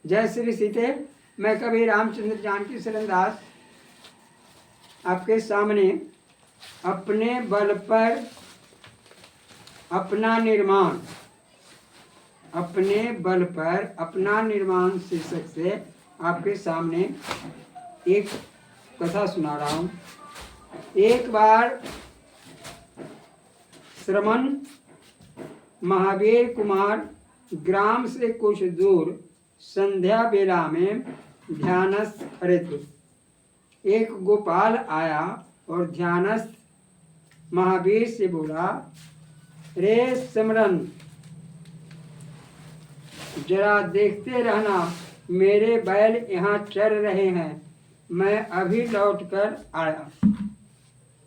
जय श्री सीते। मैं कवि रामचंद्र जानकी शरण दास आपके सामने अपने बल पर अपना निर्माण शीर्षक से आपके सामने एक कथा सुना रहा हूँ। एक बार श्रमण महावीर कुमार ग्राम से कुछ दूर संध्या बेला में ध्यानस्थ खड़े थे। एक गोपाल आया और ध्यानस्थ महावीर से बोला, रे स्मरण, जरा देखते रहना, मेरे बैल यहाँ चर रहे हैं, मैं अभी लौटकर आया।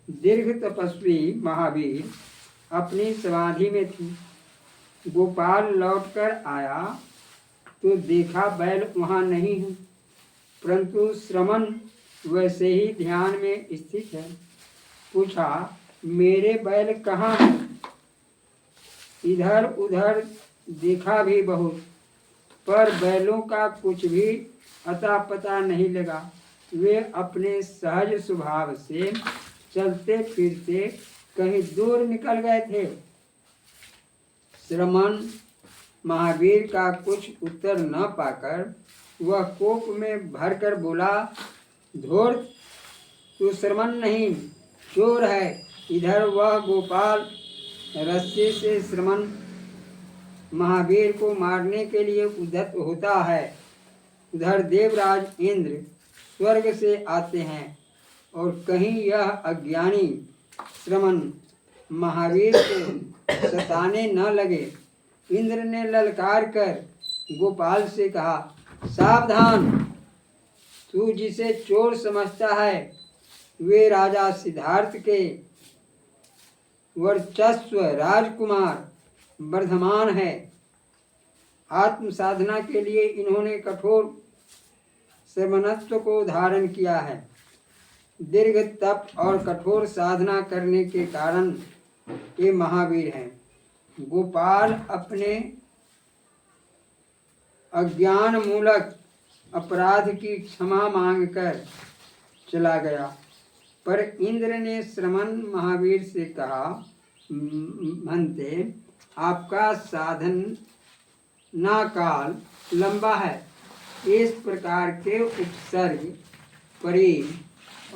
दीर्घ तपस्वी महावीर अपनी समाधि में थी। गोपाल लौटकर आया तो देखा बैल वहाँ नहीं है, परंतु श्रमण वैसे ही ध्यान में स्थित है। पूछा, मेरे बैल कहाँ हैं? इधर उधर देखा भी बहुत, पर बैलों का कुछ भी अता पता नहीं लगा। वे अपने सहज स्वभाव से चलते फिरते कहीं दूर निकल गए थे। श्रमण महावीर का कुछ उत्तर न पाकर वह कोप में भरकर बोला, धूर्त, तू श्रमण नहीं, चोर है। इधर वह गोपाल रस्सी से श्रमण महावीर को मारने के लिए उद्यत होता है। उधर देवराज इंद्र स्वर्ग से आते हैं और कहीं यह अज्ञानी श्रमण महावीर को सताने न लगे। इंद्र ने ललकार कर गोपाल से कहा, सावधान, तू जिसे चोर समझता है वे राजा सिद्धार्थ के वर्चस्व राजकुमार वर्धमान है। आत्म साधना के लिए इन्होंने कठोर श्रमणत्व को धारण किया है। दीर्घ तप और कठोर साधना करने के कारण ये महावीर हैं। गोपाल अपने अज्ञान मूलक अपराध की क्षमा मांगकर चला गया, पर इंद्र ने श्रमण महावीर से कहा, भंते, आपका साधना काल लंबा है। इस प्रकार के उपसर्ग, परीर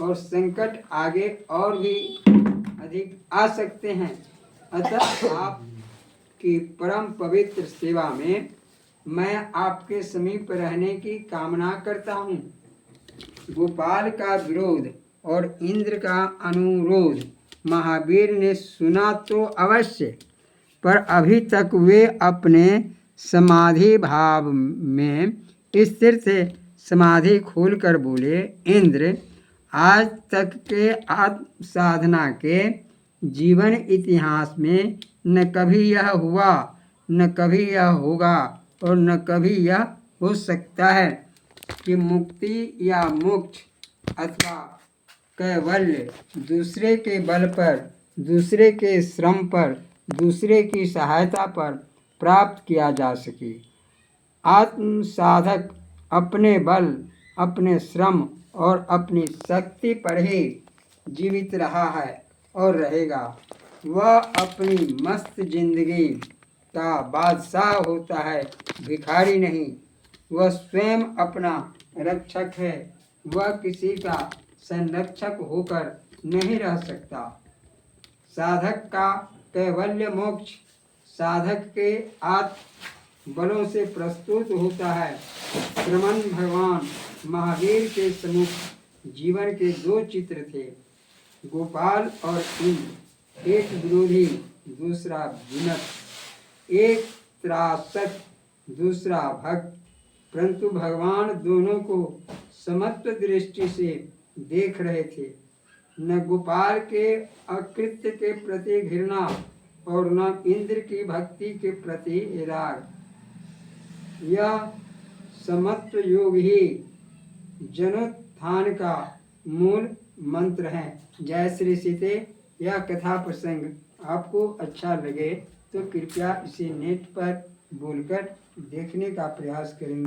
और संकट आगे और भी अधिक आ सकते हैं। अतः आपकी परम पवित्र सेवा में मैं आपके समीप रहने की कामना करता हूँ। गोपाल का विरोध और इंद्र का अनुरोध महावीर ने सुना तो अवश्य, पर अभी तक वे अपने समाधि भाव में स्थिर थे। समाधि खोलकर बोले, इंद्र, आज तक के आत्म साधना के जीवन इतिहास में न कभी यह हुआ, न कभी यह होगा और न कभी यह हो सकता है कि मुक्ति या मोक्ष अथवा कैवल्य दूसरे के बल पर, दूसरे के श्रम पर, दूसरे की सहायता पर प्राप्त किया जा सके। आत्म साधक अपने बल, अपने श्रम और अपनी शक्ति पर ही जीवित रहा है और रहेगा। वह अपनी मस्त जिंदगी का बादशाह होता है, भिखारी नहीं। वह स्वयं अपना रक्षक है। वह किसी का संरक्षक होकर नहीं रह सकता। साधक का कैवल्य मोक्ष साधक के आत्म बलों से प्रस्तुत होता है। श्रमण भगवान महावीर के सम्मुख जीवन के दो चित्र थे, गोपाल और इंद्र। एक विरोधी, दूसरा विनत, एक त्रासक, दूसरा भक्त, परंतु भगवान दोनों को समत्व दृष्टि से देख रहे थे। न गोपाल के अकृत्य के प्रति घृणा और न इंद्र की भक्ति के प्रति राग। यह समत्व योग ही जनोत्थान का मूल मंत्र है। जय श्री सीते। यह कथा प्रसंग आपको अच्छा लगे तो कृपया इसे नेट पर बोलकर देखने का प्रयास करेंगे।